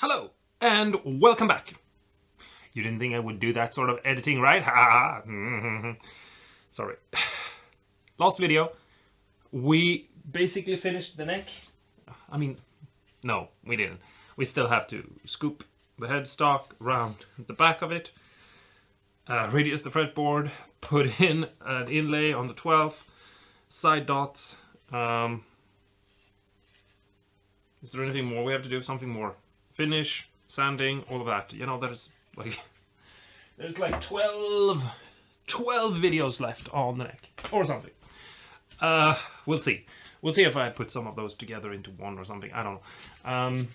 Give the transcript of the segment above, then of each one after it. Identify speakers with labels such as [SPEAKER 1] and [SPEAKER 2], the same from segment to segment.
[SPEAKER 1] Hello, and welcome back. You didn't think I would do that sort of editing, right? Ha ha. Sorry. Last video, we basically finished the neck. I mean, no, we didn't. We still have to scoop the headstock around the back of it, radius the fretboard, put in an inlay on the 12th, side dots. Is there anything more we have to do? Something more? Finish, sanding, all of that. You know, there's like 12 videos left on the neck or something. We'll see. We'll see if I put some of those together into one or something. I don't know.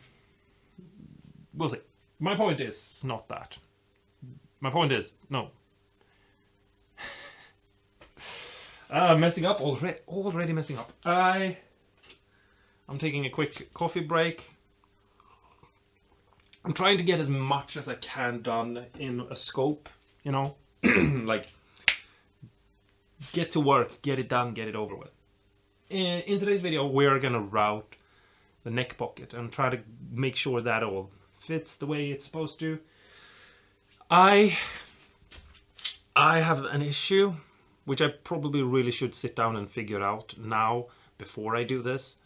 [SPEAKER 1] We'll see. My point is not that. My point is no. Messing up already messing up. I'm taking a quick coffee break. I'm trying to get as much as I can done in a scope, you know, like get to work, get it done, get it over with. In today's video, we're gonna route the neck pocket and try to make sure that all fits the way it's supposed to. I have an issue, which I probably really should sit down and figure out now before I do this.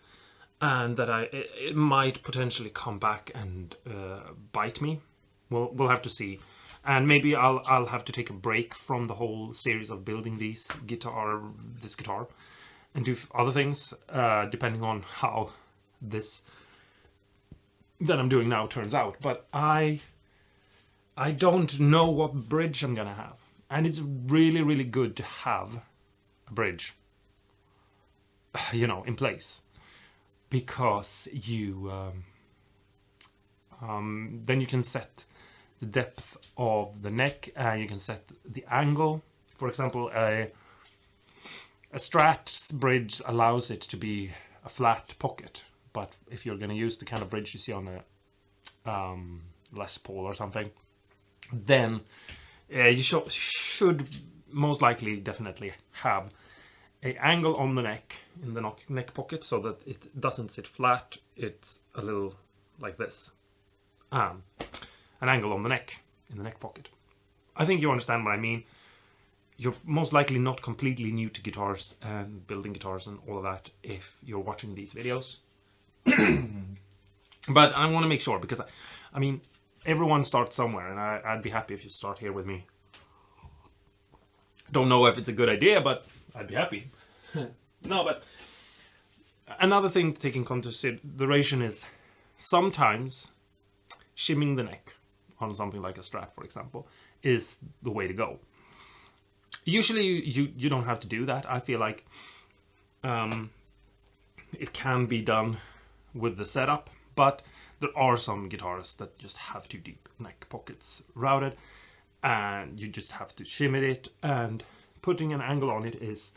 [SPEAKER 1] And that it might potentially come back and bite me. We'll have to see, and maybe I'll have to take a break from the whole series of building this guitar, and do other things depending on how this that I'm doing now turns out. But I don't know what bridge I'm gonna have, and it's really good to have a bridge, you know, in place. Because you then you can set the depth of the neck and you can set the angle. For example, a Strat bridge allows it to be a flat pocket, but if you're going to use the kind of bridge you see on a Les Paul or something, then you should most likely definitely have an angle on the neck in the neck pocket so that it doesn't sit flat. It's a little like this. An angle on the neck in the neck pocket. I think you understand what I mean. You're most likely not completely new to guitars and building guitars and all of that if you're watching these videos. But I want to make sure, because I mean, everyone starts somewhere, and I'd be happy if you start here with me. Don't know if it's a good idea, but I'd be happy. No, but another thing to take in consideration is sometimes shimming the neck on something like a Strat, for example, is the way to go. Usually you don't have to do that. I feel like it can be done with the setup, but there are some guitarists that just have too deep neck pockets routed, and you just have to shimmy it, and putting an angle on it is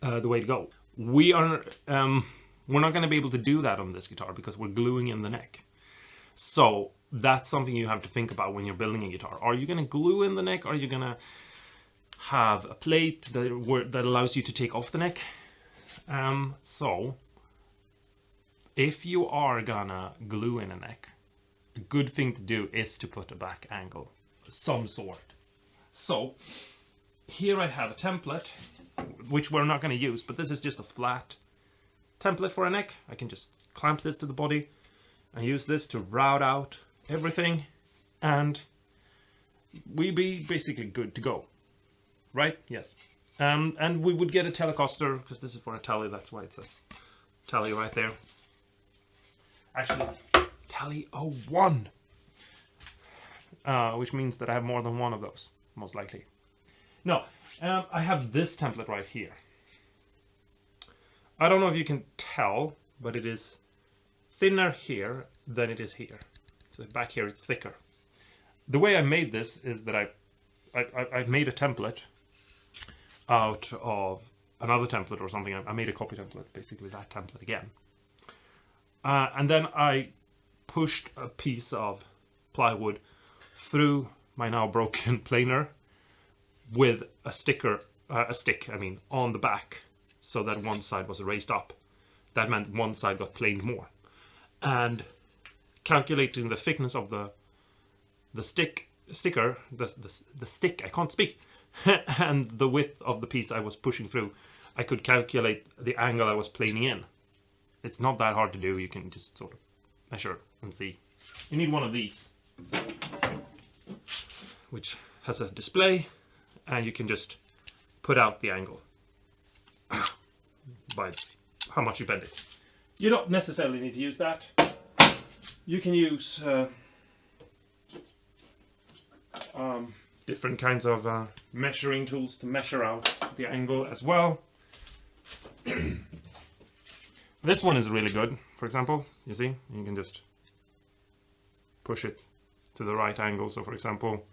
[SPEAKER 1] the way to go. We're not going to be able to do that on this guitar because we're gluing in the neck. So that's something you have to think about when you're building a guitar. Are you going to glue in the neck? Are you going to have a plate that allows you to take off the neck? So if you are gonna glue in a neck, a good thing to do is to put a back angle of some sort. So here I have a template, which we're not going to use, but this is just a flat template for a neck. I can just clamp this to the body and use this to route out everything, and we'd be basically good to go, right? Yes. And we would get a Telecaster, because this is for a Tele, that's why it says Tele right there. Actually, Tele 01, which means that I have more than one of those, most likely. No, I have this template right here. I don't know if you can tell, but it is thinner here than it is here. So back here it's thicker. The way I made this is that I made a template out of another template or something. I made a copy template, basically that template again. And then I pushed a piece of plywood through my now broken planer with a stick on the back, so that one side was raised up. That meant one side got planed more. And calculating the thickness of the stick I can't speak, and the width of the piece I was pushing through, I could calculate the angle I was planing in. It's not that hard to do. You can just sort of measure and see. You need one of these, which has a display, and you can just put out the angle by how much you bend it. You don't necessarily need to use that. You can use different kinds of measuring tools to measure out the angle as well. This one is really good, for example. You see, you can just push it to the right angle. So for example,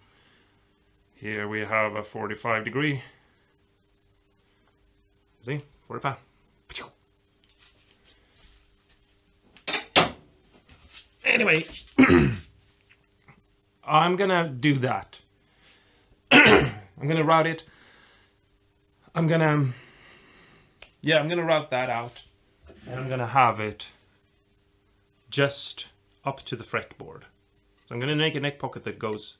[SPEAKER 1] here we have a 45 degree. See, 45. Anyway, I'm gonna do that. I'm gonna route it. I'm gonna route that out, and I'm gonna have it just up to the fretboard. So I'm gonna make a neck pocket that goes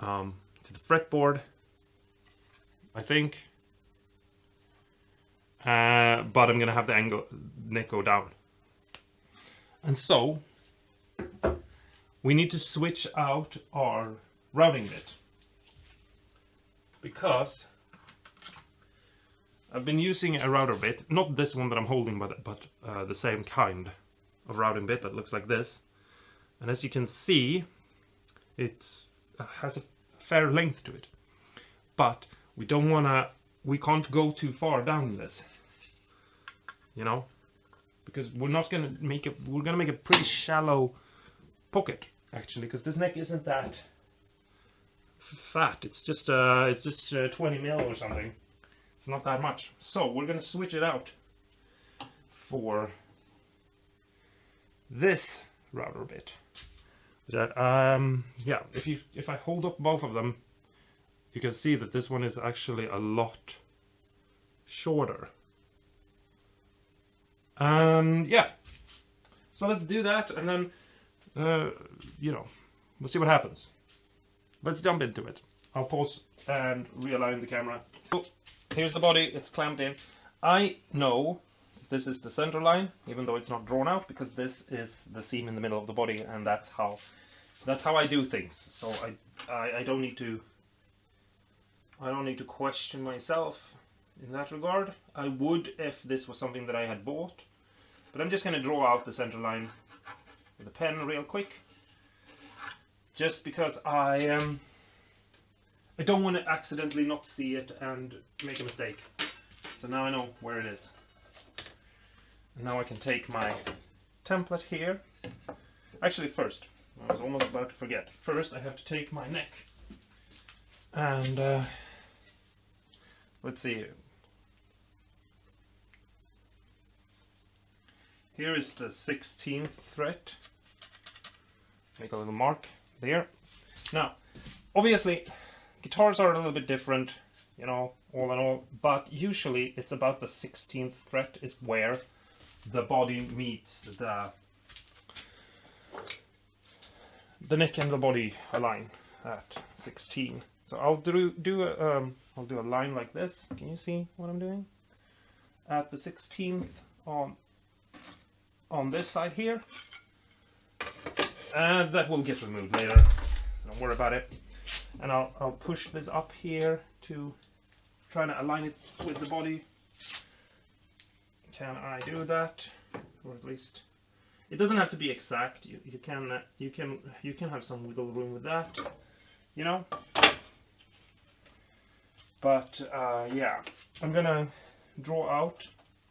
[SPEAKER 1] to the fretboard, I think. But I'm gonna have the neck go down. And so we need to switch out our routing bit, because I've been using a router bit, not this one that I'm holding, but the same kind of routing bit that looks like this. And as you can see, it has a fair length to it, but we can't go too far down this, you know, because we're gonna make a pretty shallow pocket actually, because this neck isn't that fat. It's just 20 mil or something. It's not that much. So we're gonna switch it out for this router bit. That yeah, if I hold up both of them, you can see that this one is actually a lot shorter. Yeah, so let's do that, and then you know, we'll see what happens. Let's jump into it. I'll pause and realign the camera. Oh, here's the body. It's clamped in. I know this is the center line, even though it's not drawn out, because this is the seam in the middle of the body, and that's how I do things. So I don't need to question myself in that regard. I would if this was something that I had bought, but I'm just going to draw out the center line with a pen real quick, just because I don't want to accidentally not see it and make a mistake. So now I know where it is. And now I can take my template here. Actually, first, I was almost about to forget. First, I have to take my neck. And let's see. Here is the 16th thread. Make a little mark there. Now, obviously, guitars are a little bit different, you know, all in all, but usually it's about the 16th fret is where the body meets the neck and the body align at 16. So I'll do a line like this. Can you see what I'm doing? At the 16th on this side here, and that will get removed later. Don't worry about it. And I'll push this up here to try to align it with the body. Can I do that? Or at least it doesn't have to be exact. You can have some wiggle room with that, you know. But yeah, I'm gonna draw out,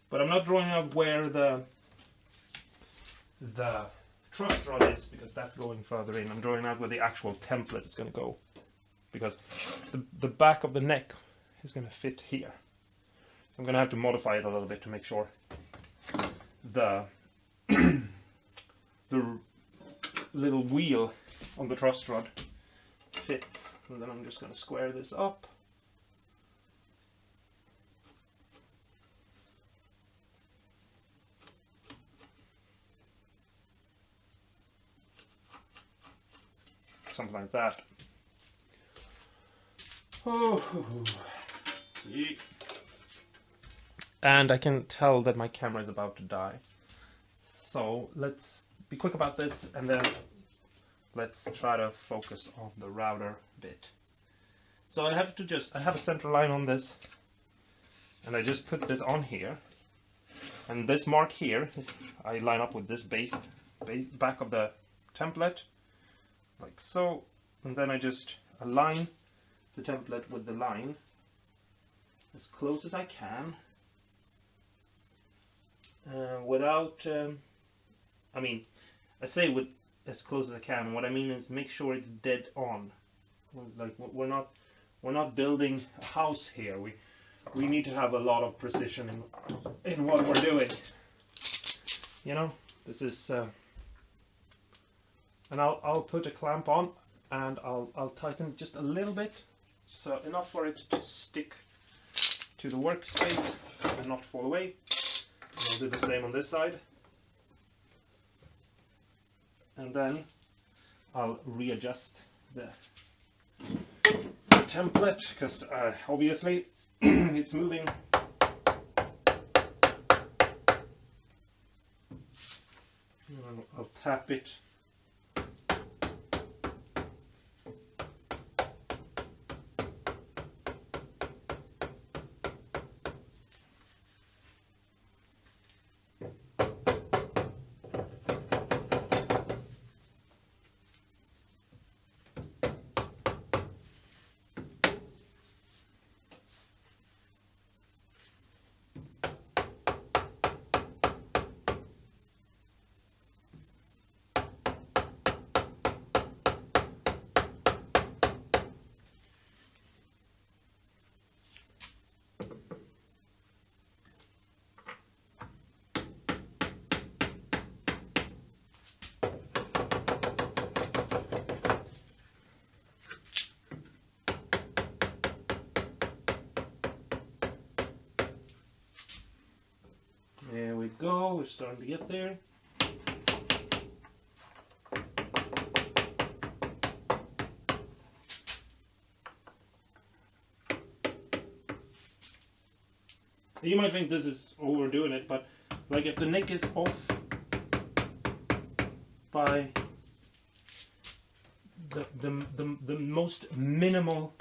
[SPEAKER 1] but I'm not drawing out where the truss rod is, because that's going further in. I'm drawing out where the actual template is going to go, because the back of the neck is going to fit here. So I'm going to have to modify it a little bit to make sure the little wheel on the truss rod fits. And then I'm just going to square this up. something like that. Oh. And I can tell that my camera is about to die. So let's be quick about this, and then let's try to focus on the router bit. So I have a center line on this, and I just put this on here. And this mark here, I line up with this base back of the template, like so. And then I just align the template with the line as close as I can. Without, I mean, I say with as close as I can. What I mean is make sure it's dead on. Like we're not building a house here. We need to have a lot of precision in what we're doing. You know, this is, and I'll put a clamp on, and I'll tighten just a little bit, so enough for it to stick to the workspace and not fall away. I'll do the same on this side, and then I'll readjust the template, because obviously it's moving. I'll tap it. There we go, we're starting to get there. You might think this is overdoing it, but like if the nick is off by the most minimal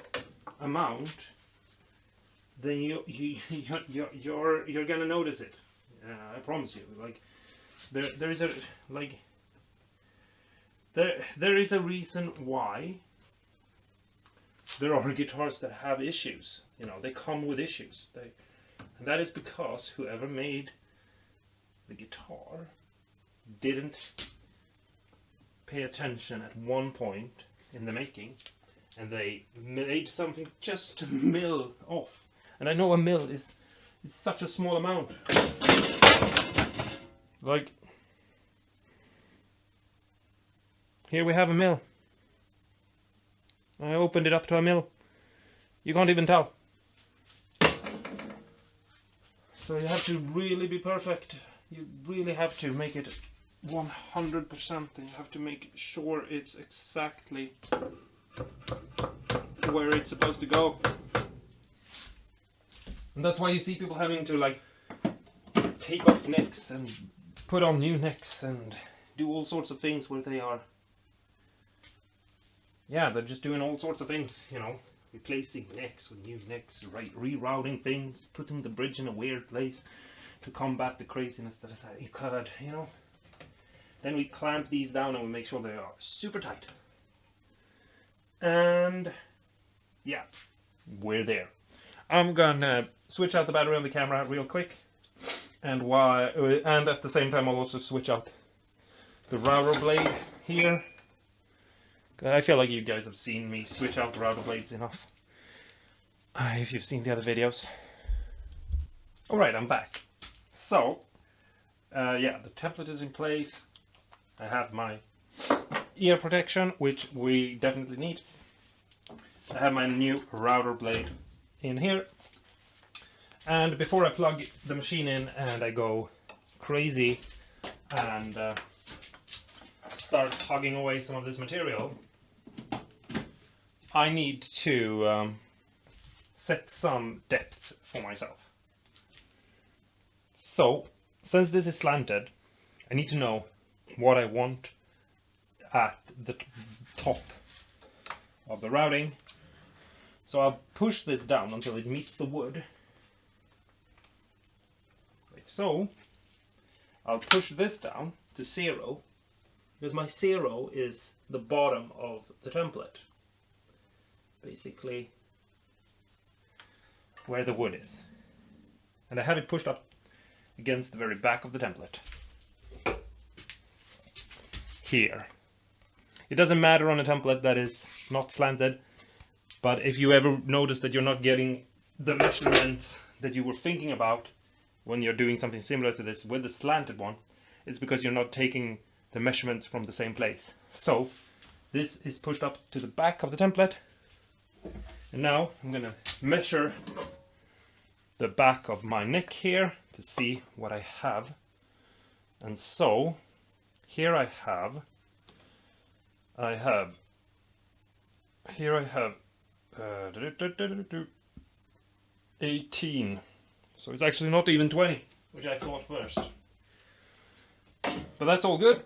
[SPEAKER 1] amount, then you're gonna notice it. I promise you. Like there is a there is a reason why there are guitars that have issues. You know, they come with issues. And that is because whoever made the guitar didn't pay attention at one point in the making, and they made something just a mil off. And I know a mil is such a small amount. Like, here we have a mil. I opened it up to a mil. You can't even tell. So you have to really be perfect. You really have to make it 100%, and you have to make sure it's exactly where it's supposed to go. And that's why you see people having to like take off necks and put on new necks and do all sorts of things where they are, yeah, they're just doing all sorts of things, you know, replacing necks with new necks, right, rerouting things, putting the bridge in a weird place to combat the craziness that has occurred, you know. Then we clamp these down and we make sure they are super tight. And yeah, we're there. I'm gonna switch out the battery on the camera real quick, and at the same time I'll also switch out the router blade here. I feel like you guys have seen me switch out the router blades enough, if you've seen the other videos. Alright, I'm back. So, yeah, the template is in place. I have my ear protection, which we definitely need. I have my new router blade in here. And before I plug the machine in and I go crazy and start hugging away some of this material, I need to set some depth for myself. So, since this is slanted, I need to know what I want at the top of the routing. So I'll push this down until it meets the wood. Like so. I'll push this down to 0, because my 0 is the bottom of the template. Basically where the wood is. And I have it pushed up against the very back of the template. Here. It doesn't matter on a template that is not slanted, but if you ever notice that you're not getting the measurements that you were thinking about when you're doing something similar to this with the slanted one, it's because you're not taking the measurements from the same place. So this is pushed up to the back of the template, and now I'm gonna measure the back of my neck here to see what I have. And so here I have 18. So it's actually not even 20, which I thought first. But that's all good.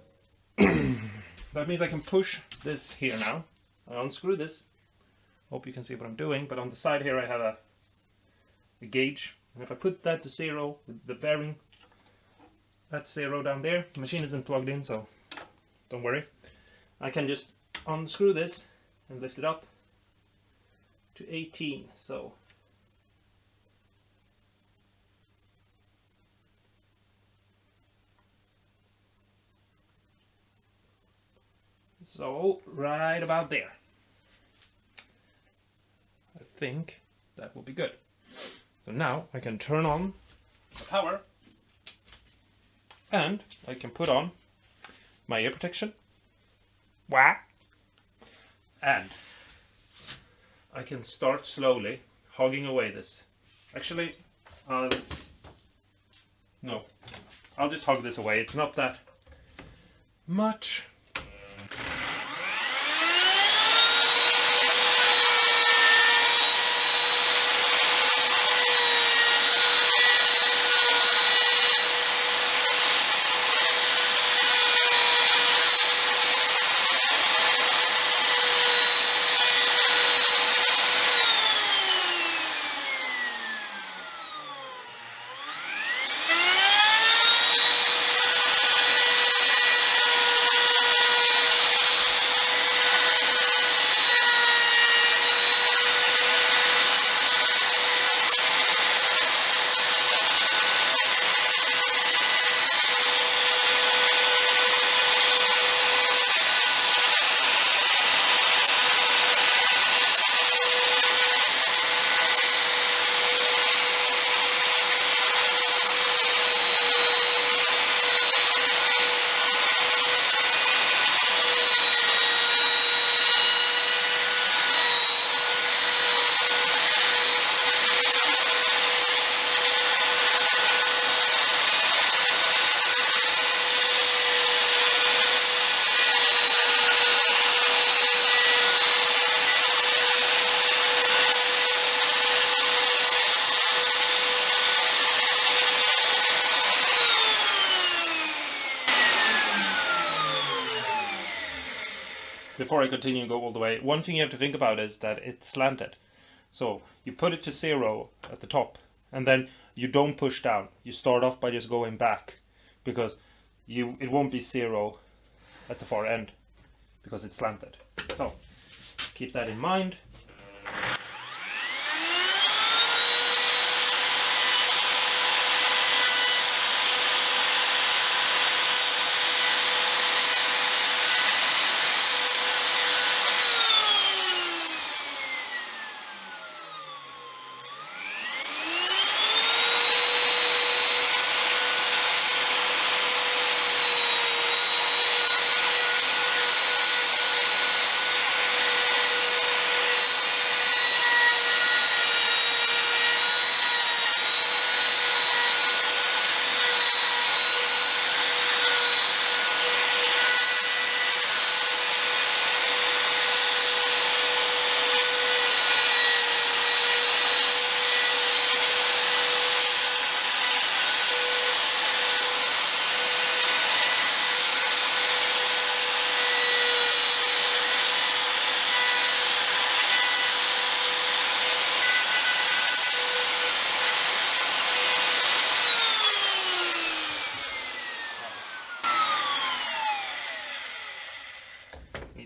[SPEAKER 1] That means I can push this here now. I unscrew this. Hope you can see what I'm doing. But on the side here I have a gauge. And if I put that to 0 with the bearing, that's 0 down there. The machine isn't plugged in, so don't worry. I can just unscrew this and lift it up to 18. So right about there. I think that will be good. So now I can turn on the power and I can put on my ear protection. Wah! And I can start slowly hogging away this. Actually, no, I'll just hog this away. It's not that much. Before I continue and go all the way, one thing you have to think about is that it's slanted. So you put it to 0 at the top, and then you don't push down. You start off by just going back, because it won't be 0 at the far end, because it's slanted. So keep that in mind.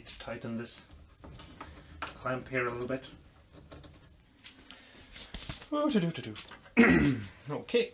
[SPEAKER 1] need to tighten this clamp here a little bit. Okay.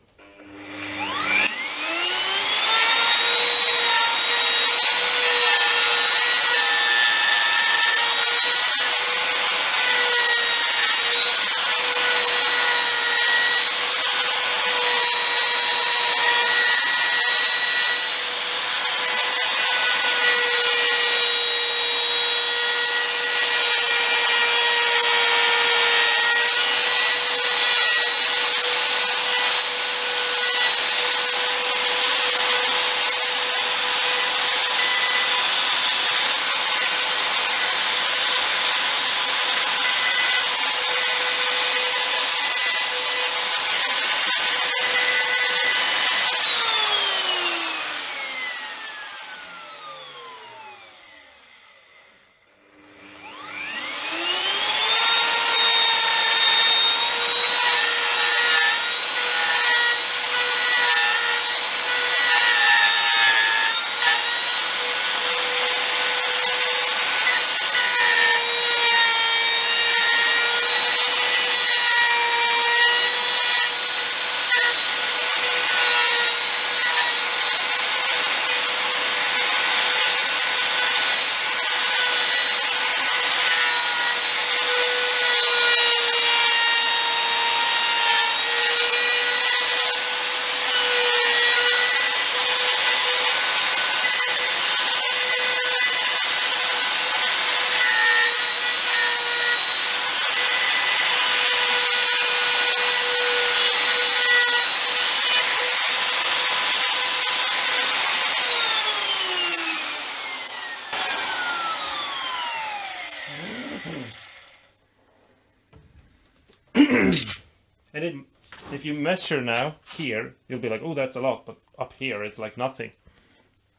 [SPEAKER 1] And if you measure now here, you'll be like, oh, that's a lot, but up here it's like nothing.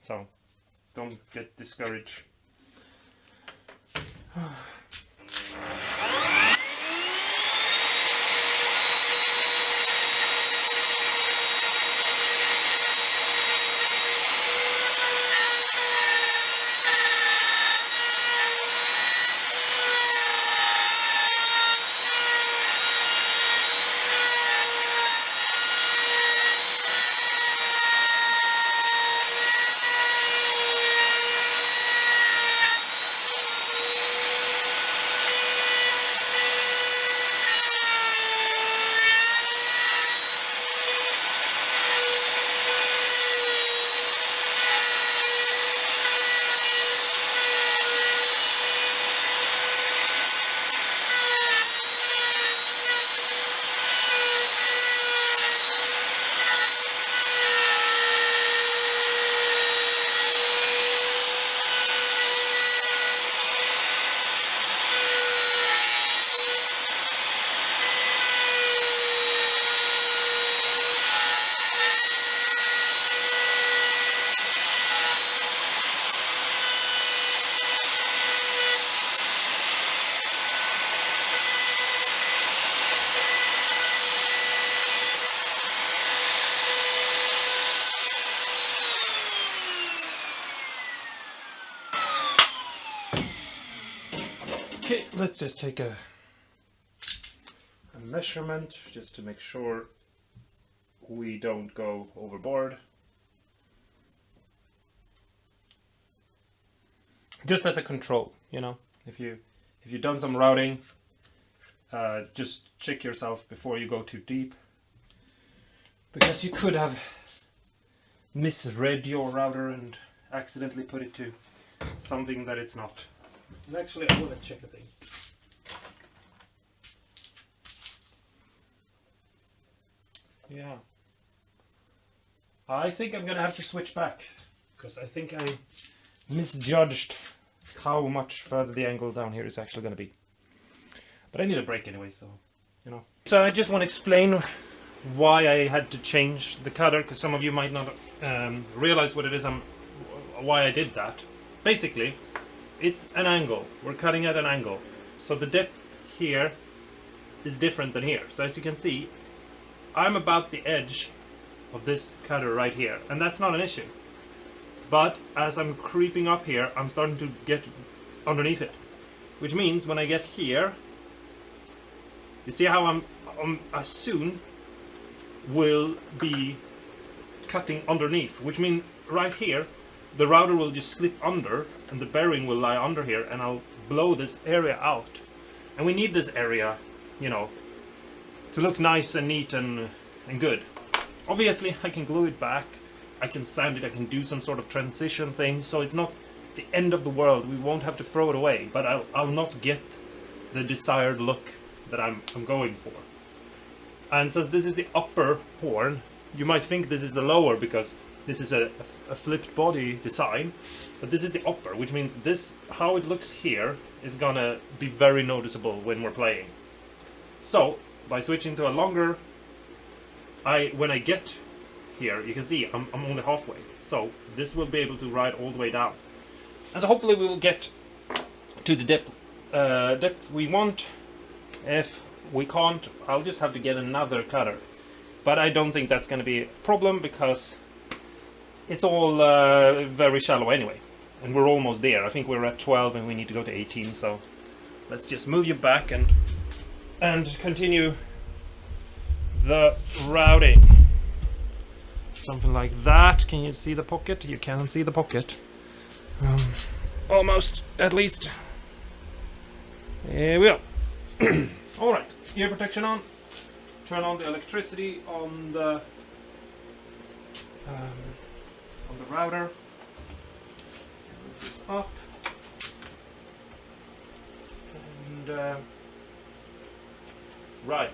[SPEAKER 1] So don't get discouraged. Okay, let's just take a measurement just to make sure we don't go overboard. Just as a control, you know, if you've done some routing, just check yourself before you go too deep, because you could have misread your router and accidentally put it to something that it's not. And actually, I want to check a thing. Yeah. I think I'm gonna have to switch back, because I think I misjudged how much further the angle down here is actually gonna be. But I need a break anyway, so, you know. So I just want to explain why I had to change the cutter, because some of you might not realize what it is, why I did that. Basically, it's an angle. We're cutting at an angle. So the depth here is different than here. So as you can see, I'm about the edge of this cutter right here, and that's not an issue. But as I'm creeping up here, I'm starting to get underneath it. Which means when I get here, you see how I soon will be cutting underneath, which means right here the router will just slip under and the bearing will lie under here, and I'll blow this area out. And we need this area, you know, to look nice and neat and good. Obviously I can glue it back, I can sand it, I can do some sort of transition thing, so it's not the end of the world. We won't have to throw it away, but I'll not get the desired look that I'm going for. And since this is the upper horn, you might think this is the lower because this is a flipped body design, but this is the upper, which means this, how it looks here, is gonna be very noticeable when we're playing. So by switching to a longer, when I get here, you can see I'm only halfway, so this will be able to ride all the way down. And so hopefully we will get to the depth we want. If we can't, I'll just have to get another cutter. But I don't think that's going to be a problem because it's all very shallow anyway. And we're almost there. I think we're at 12 and we need to go to 18, so let's just move you back and continue the routing. Something like that. Can you see the pocket? You can see the pocket. Almost, at least. Here we go. Alright, ear protection on. Turn on the electricity on the router. Move this up. And right.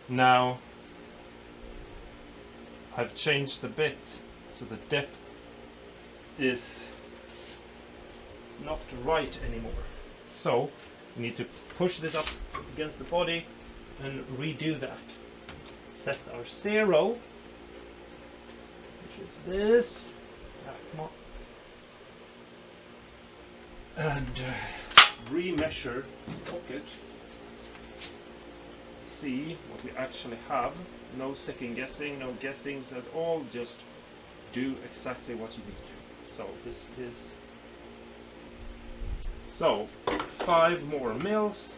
[SPEAKER 1] Now I've changed the bit so the depth is not right anymore. So we need to push this up against the body and redo that. Set our 0, which is this. Come on. And remeasure the pocket. See what we actually have. No second guessing, no guessings at all. Just do exactly what you need to do. So this is 5 more mils.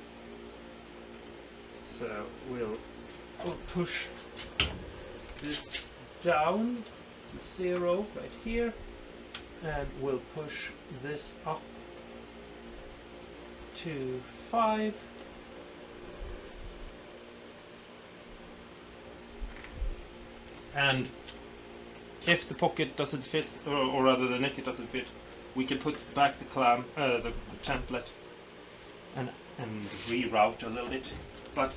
[SPEAKER 1] So we'll push this down to 0 right here, and we'll push this up to 5. And if the pocket doesn't fit, or rather the neck doesn't fit, we can put back the clamp, the template, and reroute a little bit. But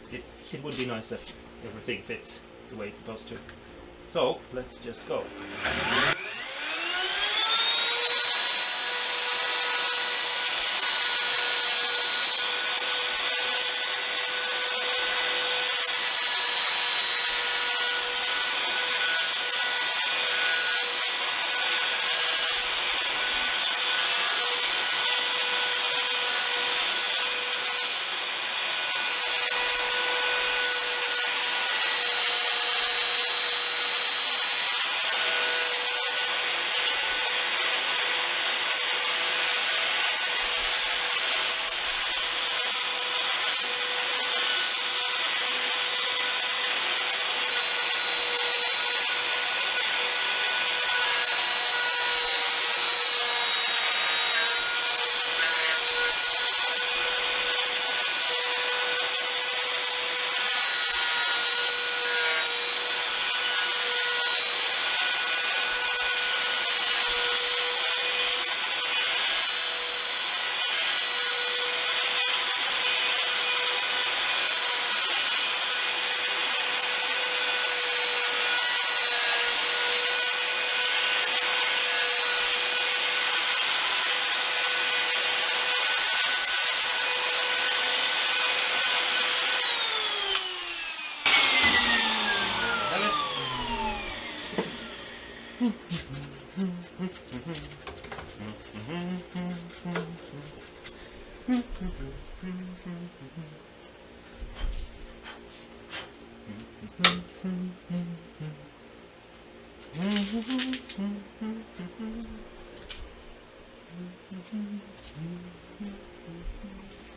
[SPEAKER 1] it would be nice if everything fits the way it's supposed to. So let's just go.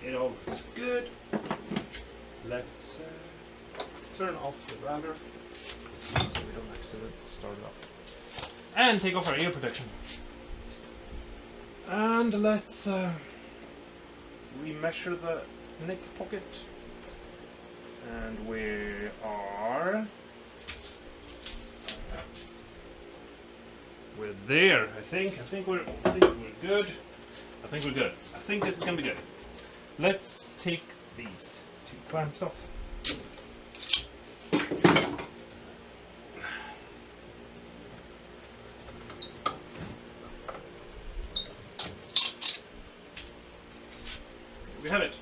[SPEAKER 1] It all looks good. Let's turn off the router so we don't accidentally start it up. And take off our ear protection. And let's remeasure the neck pocket. And we are... We're there, I think. I think we're good. I think we're good. I think this is gonna be good. Let's take these two clamps off. We have it.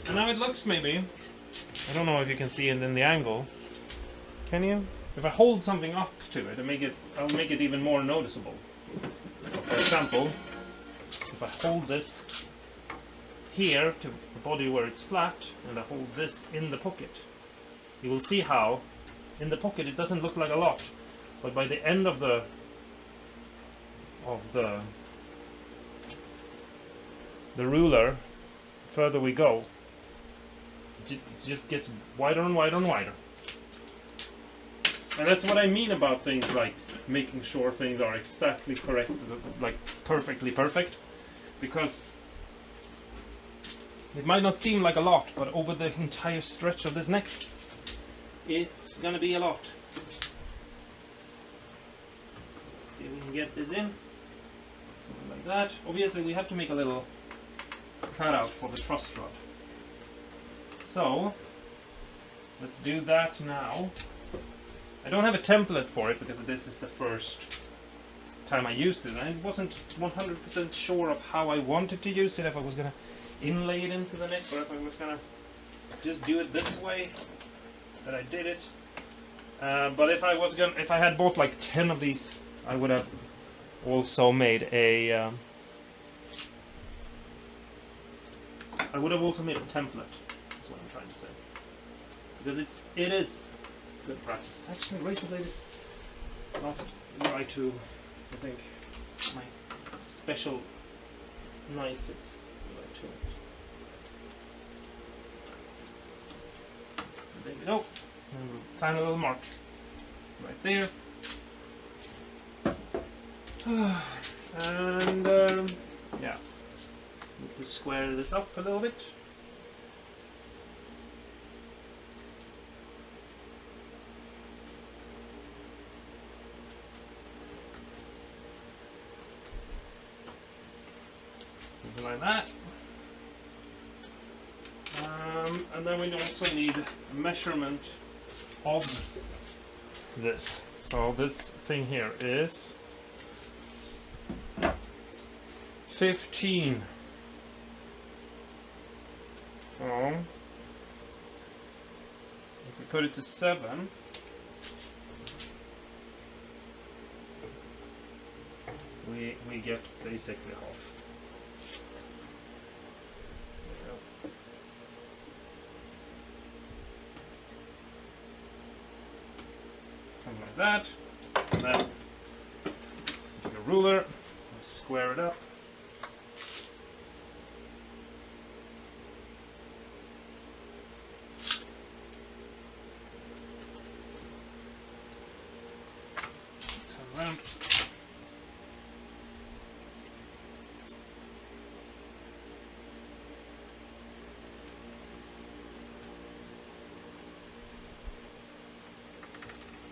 [SPEAKER 1] And now it looks maybe, I don't know if you can see it in the angle. Can you? If I hold something up to it, I'll make it even more noticeable. So for example, if I hold this here to the body where it's flat, and I hold this in the pocket, you will see how in the pocket it doesn't look like a lot, but by the end of the ruler, further we go, it just gets wider and wider and wider. And that's what I mean about things like making sure things are exactly correct, like perfectly perfect, because it might not seem like a lot, but over the entire stretch of this neck, it's gonna be a lot. See if we can get this in, something like that. Obviously we have to make a little cutout for the truss rod. So let's do that now. I don't have a template for it because this is the first time I used it. I wasn't 100% sure of how I wanted to use it, if I was gonna inlay it into the neck or if I was gonna just do it this way that I did it. But if I had bought like 10 of these, I would have also made a I would have also made a template. That's what I'm trying to say. Because it is good practice. Actually, razor blade is not right to, I think, my special knife is right to it. There we go. And we'll tiny little mark right there. And yeah, need to square this up a little bit. Something like that. And then we also need a measurement of this. So this thing here is 15. So if we put it to 7, we get basically half. Something like that. And then take a ruler and square it up. Turn around.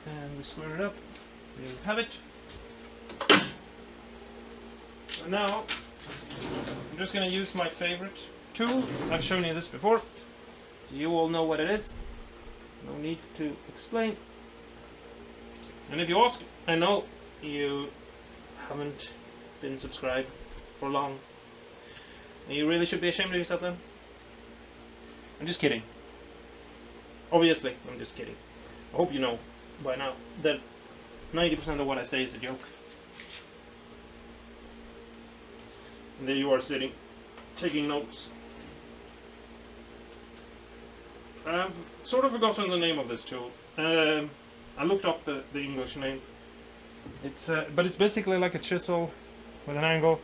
[SPEAKER 1] And we square it up. There we have it. And now I'm just going to use my favorite tool. I've shown you this before. You all know what it is. No need to explain. And if you ask, I know you haven't been subscribed for long. And you really should be ashamed of yourself then. I'm just kidding. Obviously, I'm just kidding. I hope you know by now that 90% of what I say is a joke. And there you are sitting, taking notes. I've sort of forgotten the name of this tool. I looked up the English name. It's but it's basically like a chisel with an angle,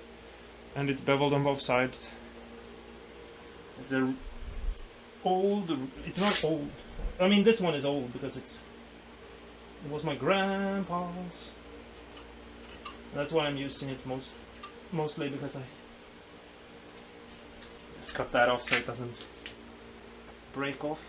[SPEAKER 1] and it's beveled on both sides. It's a old. It's not old. I mean, this one is old because it was my grandpa's. That's why I'm using it mostly because I just cut that off so it doesn't break off.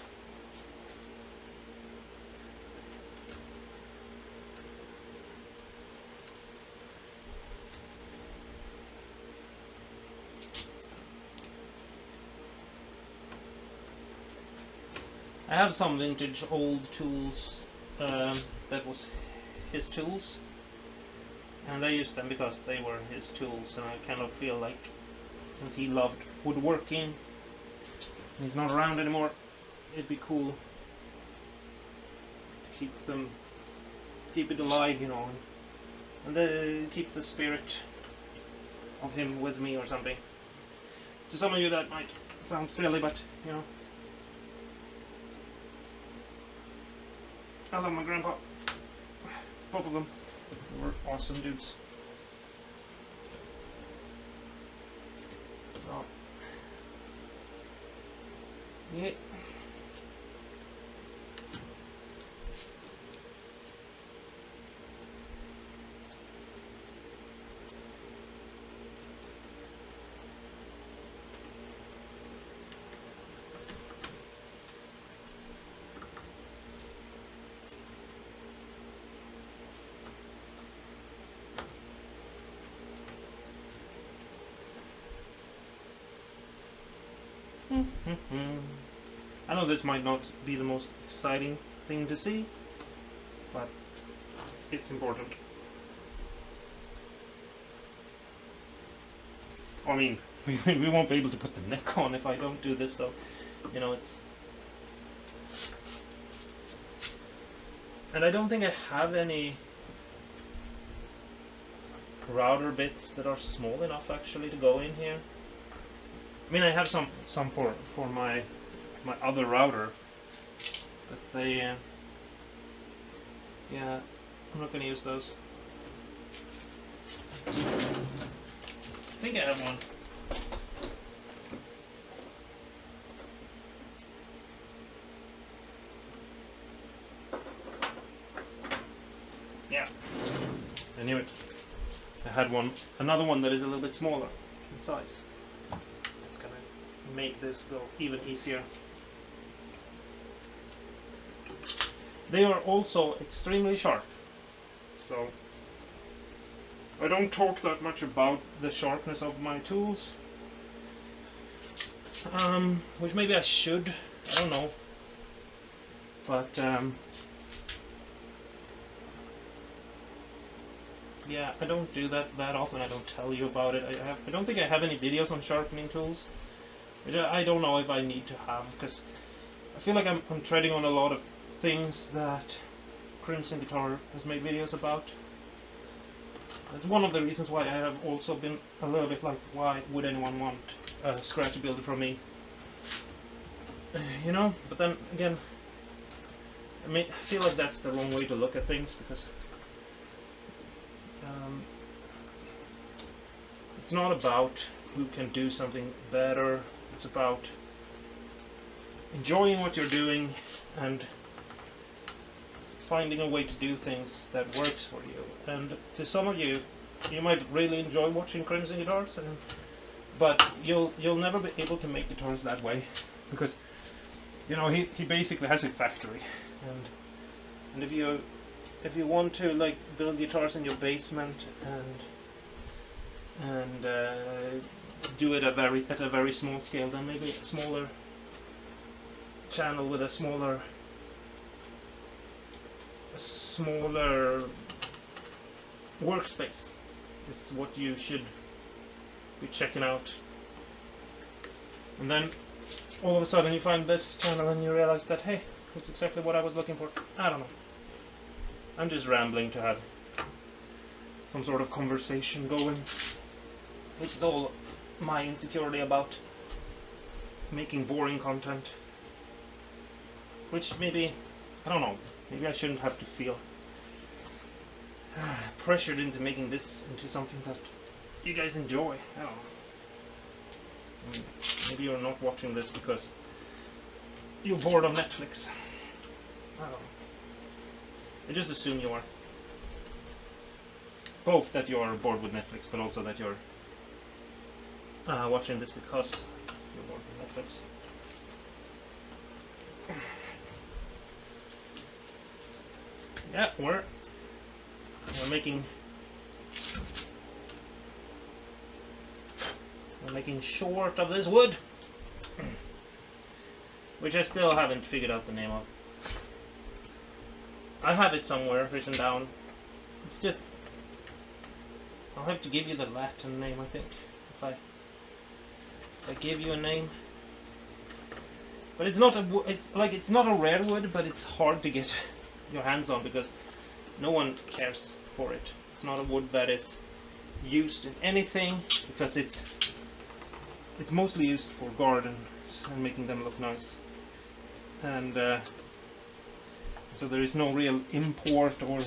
[SPEAKER 1] I have some vintage old tools that was his tools, and I used them because they were his tools, and I kind of feel like since he loved woodworking, he's not around anymore, it'd be cool to keep it alive, you know, and keep the spirit of him with me or something. To some of you that might sound silly, but you know, I love my grandpa. Both of them were awesome dudes. So, yeah. I know this might not be the most exciting thing to see, but it's important. I mean, we won't be able to put the neck on if I don't do this, so, you know, it's... And I don't think I have any router bits that are small enough actually to go in here. I mean, I have some for my other router, but they yeah, I'm not gonna use those. I think I have one. Yeah, I knew it. I had another one that is a little bit smaller in size. It's gonna make this go even easier. They are also extremely sharp, so I don't talk that much about the sharpness of my tools, which maybe I should, I don't know, but yeah, I don't do that often. I don't tell you about it. I don't think I have any videos on sharpening tools, which I don't know if I need to have, because I feel like I'm treading on a lot of things that Crimson Guitar has made videos about. That's one of the reasons why I have also been a little bit like, why would anyone want a scratch builder from me? You know, but then again, I feel like that's the wrong way to look at things, because it's not about who can do something better. It's about enjoying what you're doing and finding a way to do things that works for you. And to some of you, you might really enjoy watching Crimson Guitars, but you'll never be able to make guitars that way, because you know he basically has a factory, and if you want to like build guitars in your basement and do it at a very small scale, then maybe a smaller channel with a smaller workspace is what you should be checking out. And then all of a sudden you find this channel and you realize that, hey, it's exactly what I was looking for. I don't know. I'm just rambling to have some sort of conversation going. It's all my insecurity about making boring content, which maybe, I don't know, maybe I shouldn't have to feel pressured into making this into something that you guys enjoy. I don't know. Maybe you're not watching this because you're bored of Netflix. I don't know. I just assume you are. Both that you are bored with Netflix, but also that you're watching this because you're bored with Netflix. Yeah, we're making short of this wood, which I still haven't figured out the name of. I have it somewhere written down. It's just, I'll have to give you the Latin name, I think, if I give you a name. But it's not it's not a rare wood, but it's hard to get your hands on because no one cares for it. It's not a wood that is used in anything because it's mostly used for gardens and making them look nice. And so there is no real import or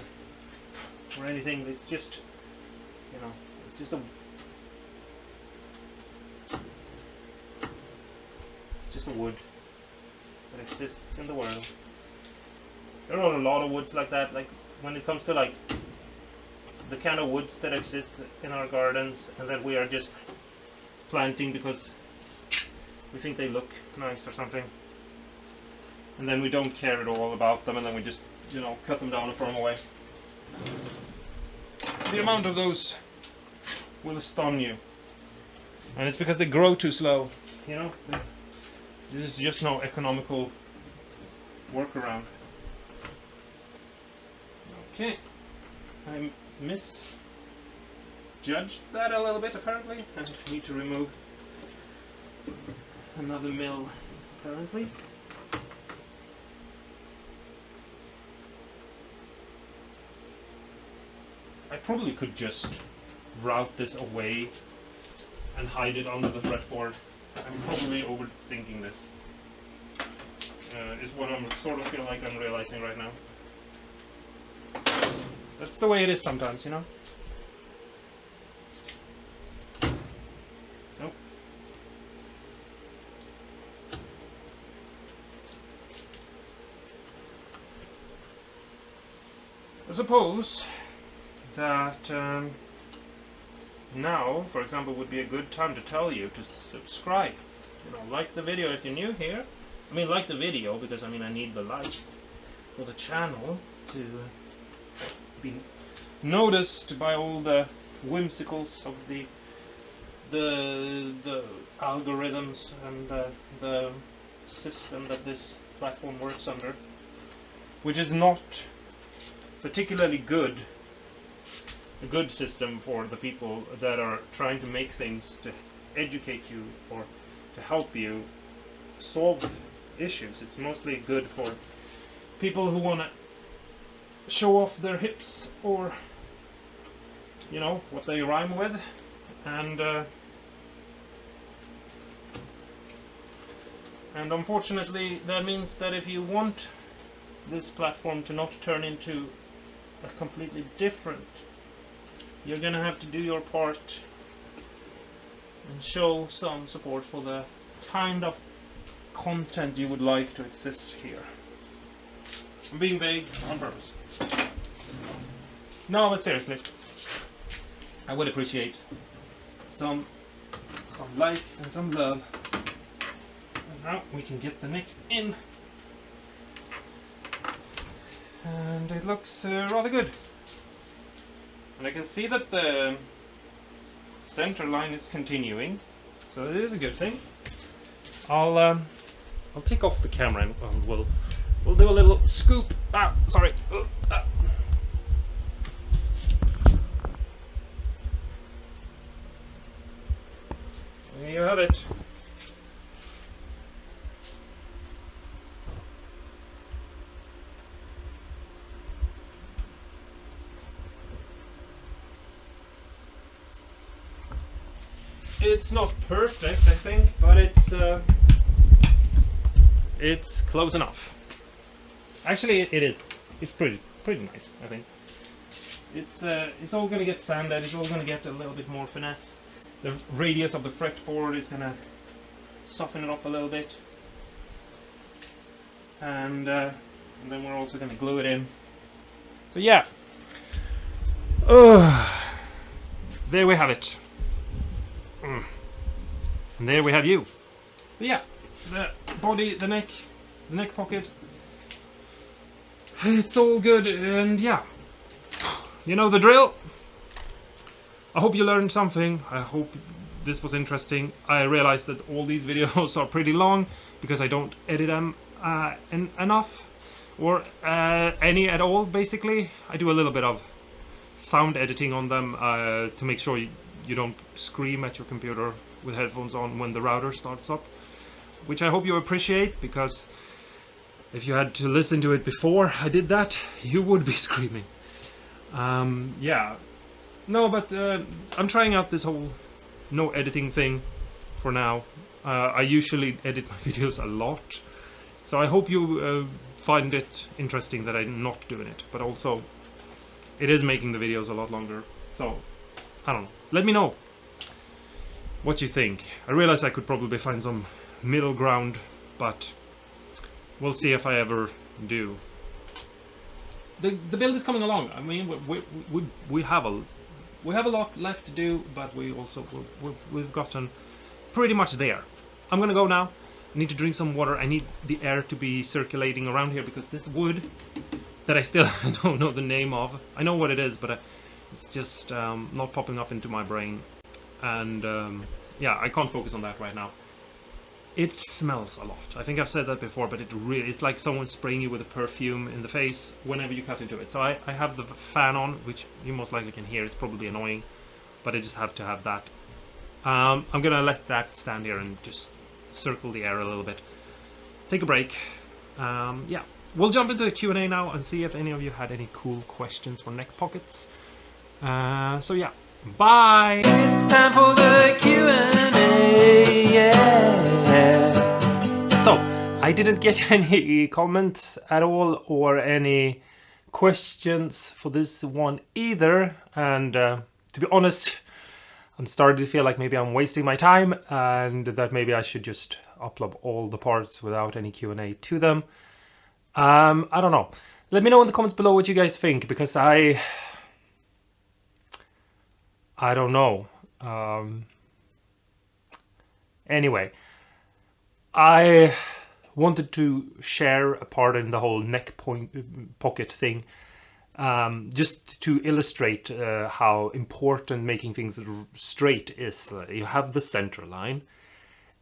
[SPEAKER 1] anything. It's just, you know, it's just a wood that exists in the world. There are a lot of woods like that. Like when it comes to like the kind of woods that exist in our gardens and that we are just planting because we think they look nice or something, and then we don't care at all about them, and then we just, you know, cut them down and throw them away. The amount of those will stun you, and it's because they grow too slow. You know, there's just no economical workaround. Okay, I misjudged that a little bit apparently. I need to remove another mill apparently. I probably could just route this away and hide it under the fretboard. I'm probably overthinking this. Is what I'm sort of feel like I'm realizing right now. That's the way it is sometimes, you know? Nope. I suppose that now, for example, would be a good time to tell you to subscribe. You know, like the video if you're new here. I mean, like the video because I need the likes for the channel to be noticed by all the whimsicals of the algorithms and the system that this platform works under, which is not particularly good. A good system for the people that are trying to make things to educate you or to help you solve issues. It's mostly good for people who want to show off their hips or, you know, what they rhyme with, and unfortunately that means that if you want this platform to not turn into a completely different, you're gonna have to do your part and show some support for the kind of content you would like to exist here. I'm being vague on purpose. No, but seriously, I would appreciate some likes and some love. And now we can get the neck in, and it looks rather good. And I can see that the center line is continuing, so it is a good thing. I'll take off the camera and we'll do a little scoop. Sorry. There you have it. It's not perfect, I think, but it's close enough. Actually, it is. It's pretty nice, I think. It's all gonna get sanded. It's all gonna get a little bit more finesse. The radius of the fretboard is gonna soften it up a little bit, and then we're also gonna glue it in. So yeah. There we have it. And there we have you. But yeah, the body, the neck pocket. It's all good, and yeah. You know the drill. I hope you learned something. I hope this was interesting. I realized that all these videos are pretty long because I don't edit them enough, or any at all, basically. I do a little bit of sound editing on them to make sure you don't scream at your computer with headphones on when the router starts up, which I hope you appreciate, because if you had to listen to it before I did that, you would be screaming. Yeah. No, but I'm trying out this whole no editing thing for now. I usually edit my videos a lot, so I hope you find it interesting that I'm not doing it, but also it is making the videos a lot longer. So I don't know, let me know what you think. I realize I could probably find some middle ground, but we'll see if I ever do. The build is coming along. I mean, we have a lot left to do, but we've gotten pretty much there. I'm gonna go now. I need to drink some water. I need the air to be circulating around here, because this wood that I still don't know the name of. I know what it is, but it's just not popping up into my brain. And yeah, I can't focus on that right now. It smells a lot. I think I've said that before, but it's like someone spraying you with a perfume in the face whenever you cut into it. So I have the fan on, which you most likely can hear. It's probably annoying, but I just have to have that. I'm gonna let that stand here and just circle the air a little bit. Take a break. Yeah, we'll jump into the Q&A now and see if any of you had any cool questions for neck pockets. So yeah, bye! It's time for the Q&A, yeah. So, I didn't get any comments at all or any questions for this one either, and to be honest, I'm starting to feel like maybe I'm wasting my time, and that maybe I should just upload all the parts without any Q&A to them. I don't know. Let me know in the comments below what you guys think, because I don't know. Anyway, I wanted to share a part in the whole neck pocket thing, just to illustrate how important making things straight is. You have the center line,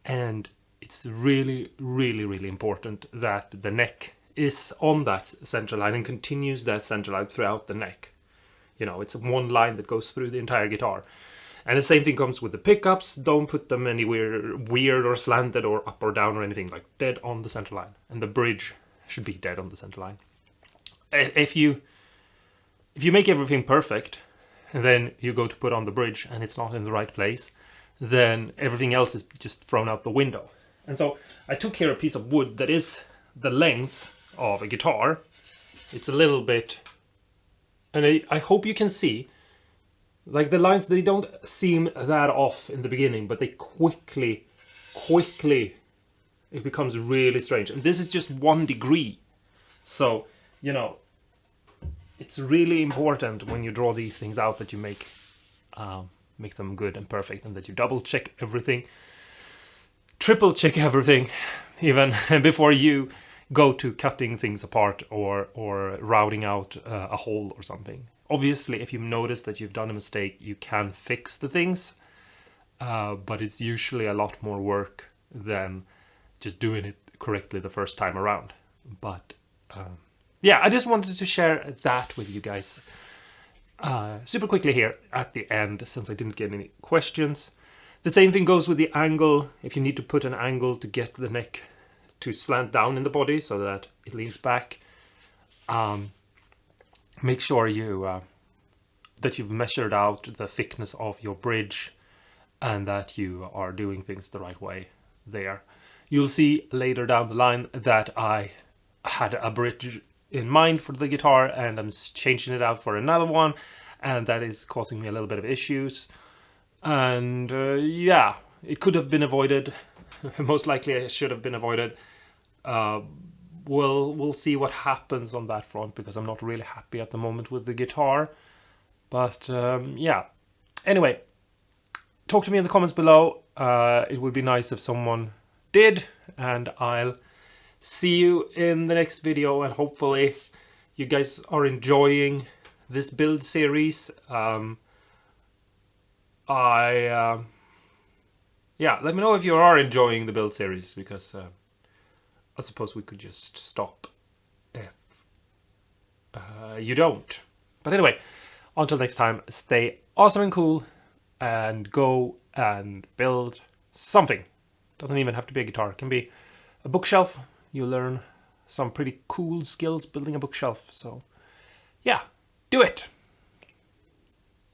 [SPEAKER 1] and it's really, really, really important that the neck is on that center line and continues that center line throughout the neck. You know, it's one line that goes through the entire guitar. And the same thing comes with the pickups. Don't put them anywhere weird or slanted or up or down or anything, like dead on the center line. And the bridge should be dead on the center line. If you make everything perfect, and then you go to put on the bridge and it's not in the right place, then everything else is just thrown out the window. And so I took here a piece of wood that is the length of a guitar. It's a little bit, and I hope you can see, like the lines, they don't seem that off in the beginning, but they quickly, it becomes really strange. And this is just 1 degree. So, you know, it's really important when you draw these things out that you make them good and perfect, and that you double check everything, triple check everything, even before you go to cutting things apart or routing out a hole or something. Obviously, if you notice that you've done a mistake, you can fix the things, but it's usually a lot more work than just doing it correctly the first time around. But yeah, I just wanted to share that with you guys super quickly here at the end, since I didn't get any questions. The same thing goes with the angle. If you need to put an angle to get the neck to slant down in the body so that it leans back, make sure you that you've measured out the thickness of your bridge and that you are doing things the right way there. You'll see later down the line that I had a bridge in mind for the guitar, and I'm changing it out for another one. and that is causing me a little bit of issues. And yeah, it could have been avoided. Most likely it should have been avoided. We'll see what happens on that front, because I'm not really happy at the moment with the guitar. But yeah, anyway, talk to me in the comments below. It would be nice if someone did, and I'll see you in the next video, and hopefully you guys are enjoying this build series. Yeah, let me know if you are enjoying the build series, because I suppose we could just stop if you don't. But anyway, until next time, stay awesome and cool, and go and build something. Doesn't even have to be a guitar. It can be a bookshelf. You'll learn some pretty cool skills building a bookshelf. So yeah, do it.